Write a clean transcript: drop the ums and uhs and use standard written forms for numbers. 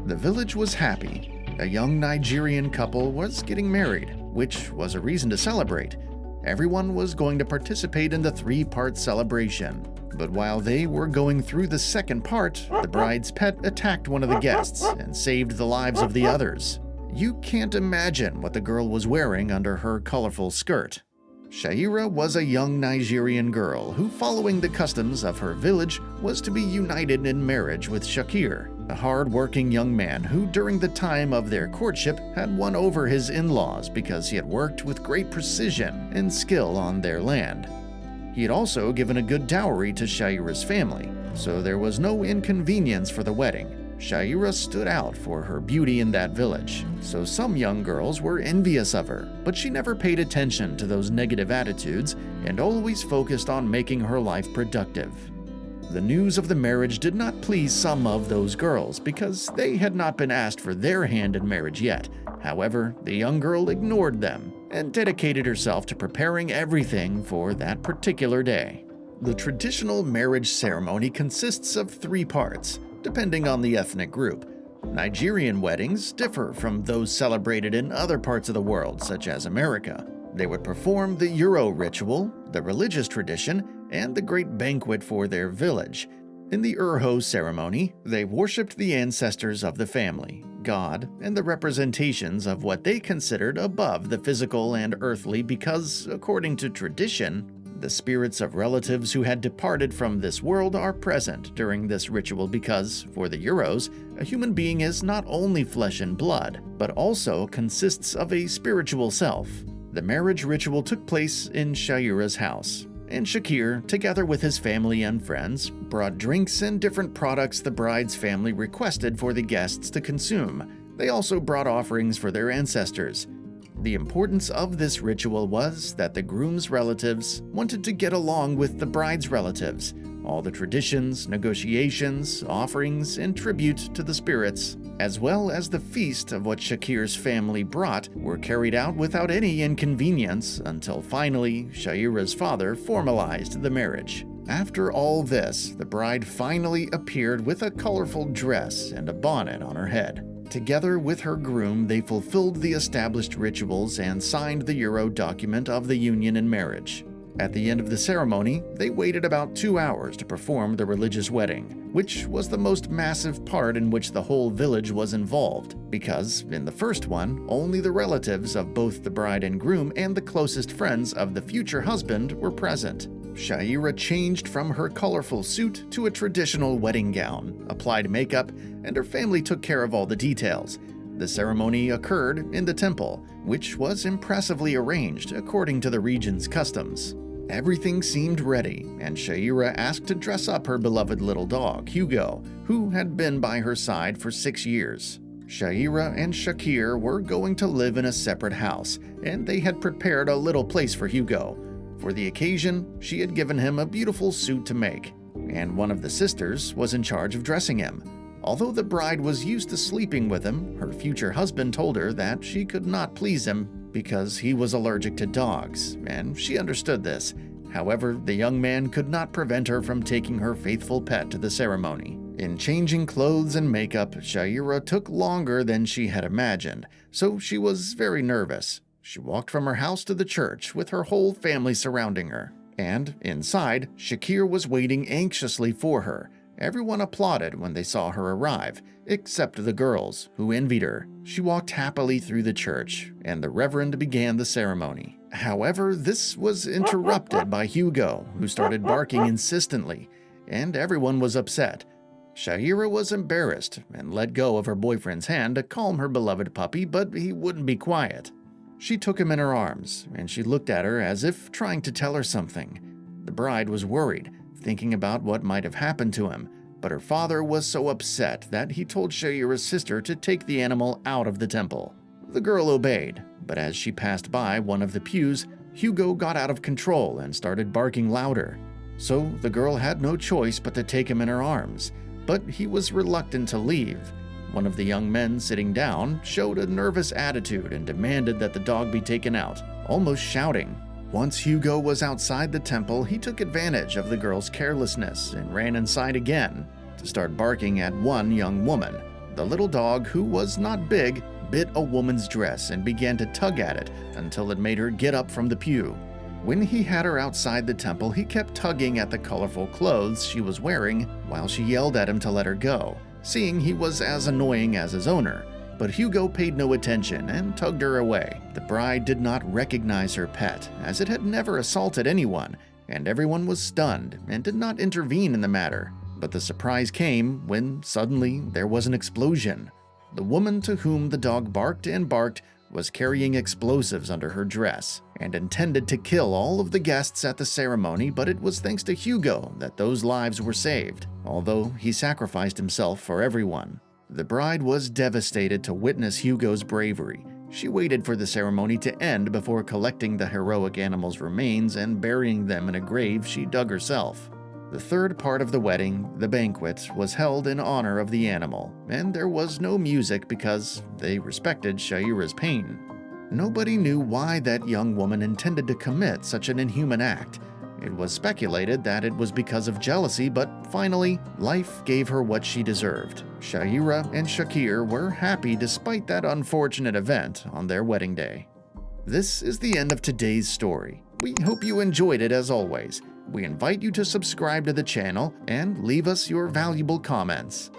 The village was happy. A young Nigerian couple was getting married, which was a reason to celebrate. Everyone was going to participate in the three-part celebration. But while they were going through the second part, the bride's pet attacked one of the guests and saved the lives of the others. You can't imagine what the girl was wearing under her colorful skirt. Shaira was a young Nigerian girl who, following the customs of her village, was to be united in marriage with Shakir, a hard-working young man who, during the time of their courtship, had won over his in-laws because he had worked with great precision and skill on their land. He had also given a good dowry to Shaira's family, so there was no inconvenience for the wedding. Shaira stood out for her beauty in that village, so some young girls were envious of her, but she never paid attention to those negative attitudes and always focused on making her life productive. The news of the marriage did not please some of those girls because they had not been asked for their hand in marriage yet. However, the young girl ignored them and dedicated herself to preparing everything for that particular day. The traditional marriage ceremony consists of three parts, depending on the ethnic group. Nigerian weddings differ from those celebrated in other parts of the world, such as America. They would perform the Euro ritual, the religious tradition, and the great banquet for their village. In the Urho ceremony, they worshipped the ancestors of the family, God, and the representations of what they considered above the physical and earthly because, according to tradition, the spirits of relatives who had departed from this world are present during this ritual because, for the Euros, a human being is not only flesh and blood, but also consists of a spiritual self. The marriage ritual took place in Shaira's house, and Shakir, together with his family and friends, brought drinks and different products the bride's family requested for the guests to consume. They also brought offerings for their ancestors. The importance of this ritual was that the groom's relatives wanted to get along with the bride's relatives. All the traditions, negotiations, offerings, and tribute to the spirits, as well as the feast of what Shakir's family brought, were carried out without any inconvenience until finally Shaira's father formalized the marriage. After all this, the bride finally appeared with a colorful dress and a bonnet on her head. Together with her groom, they fulfilled the established rituals and signed the Euro document of the union and marriage. At the end of the ceremony, they waited about 2 hours to perform the religious wedding, which was the most massive part in which the whole village was involved, because in the first one, only the relatives of both the bride and groom and the closest friends of the future husband were present. Shaira changed from her colorful suit to a traditional wedding gown, applied makeup, and her family took care of all the details. The ceremony occurred in the temple, which was impressively arranged according to the region's customs. Everything seemed ready, and Shaira asked to dress up her beloved little dog, Hugo, who had been by her side for 6 years. Shaira and Shakir were going to live in a separate house, and they had prepared a little place for Hugo. For the occasion, she had given him a beautiful suit to make, and one of the sisters was in charge of dressing him. Although the bride was used to sleeping with him, her future husband told her that she could not please him because he was allergic to dogs, and she understood this. However, the young man could not prevent her from taking her faithful pet to the ceremony. In changing clothes and makeup, Shaira took longer than she had imagined, so she was very nervous. She walked from her house to the church with her whole family surrounding her, and inside, Shakir was waiting anxiously for her. Everyone applauded when they saw her arrive, except the girls, who envied her. She walked happily through the church, and the reverend began the ceremony. However, this was interrupted by Hugo, who started barking insistently, and everyone was upset. Shaira was embarrassed and let go of her boyfriend's hand to calm her beloved puppy, but he wouldn't be quiet. She took him in her arms, and she looked at her as if trying to tell her something. The bride was worried, thinking about what might have happened to him, but her father was so upset that he told Shaira's sister to take the animal out of the temple. The girl obeyed, but as she passed by one of the pews, Hugo got out of control and started barking louder. So the girl had no choice but to take him in her arms, but he was reluctant to leave. One of the young men sitting down showed a nervous attitude and demanded that the dog be taken out, almost shouting. Once Hugo was outside the temple, he took advantage of the girl's carelessness and ran inside again to start barking at one young woman. the little dog, who was not big, bit a woman's dress and began to tug at it until it made her get up from the pew. When he had her outside the temple, he kept tugging at the colorful clothes she was wearing while she yelled at him to let her go, seeing he was as annoying as his owner. But Hugo paid no attention and tugged her away. The bride did not recognize her pet, as it had never assaulted anyone, and everyone was stunned and did not intervene in the matter. But the surprise came when suddenly there was an explosion. The woman to whom the dog barked and barked was carrying explosives under her dress and intended to kill all of the guests at the ceremony, but it was thanks to Hugo that those lives were saved, although he sacrificed himself for everyone. The bride was devastated to witness Hugo's bravery. She waited for the ceremony to end before collecting the heroic animal's remains and burying them in a grave she dug herself. The third part of the wedding, the banquet, was held in honor of the animal, and there was no music because they respected Shaira's pain. Nobody knew why that young woman intended to commit such an inhuman act. It was speculated that it was because of jealousy, but finally, life gave her what she deserved. Shaira and Shakir were happy despite that unfortunate event on their wedding day. This is the end of today's story. We hope you enjoyed it as always. We invite you to subscribe to the channel and leave us your valuable comments.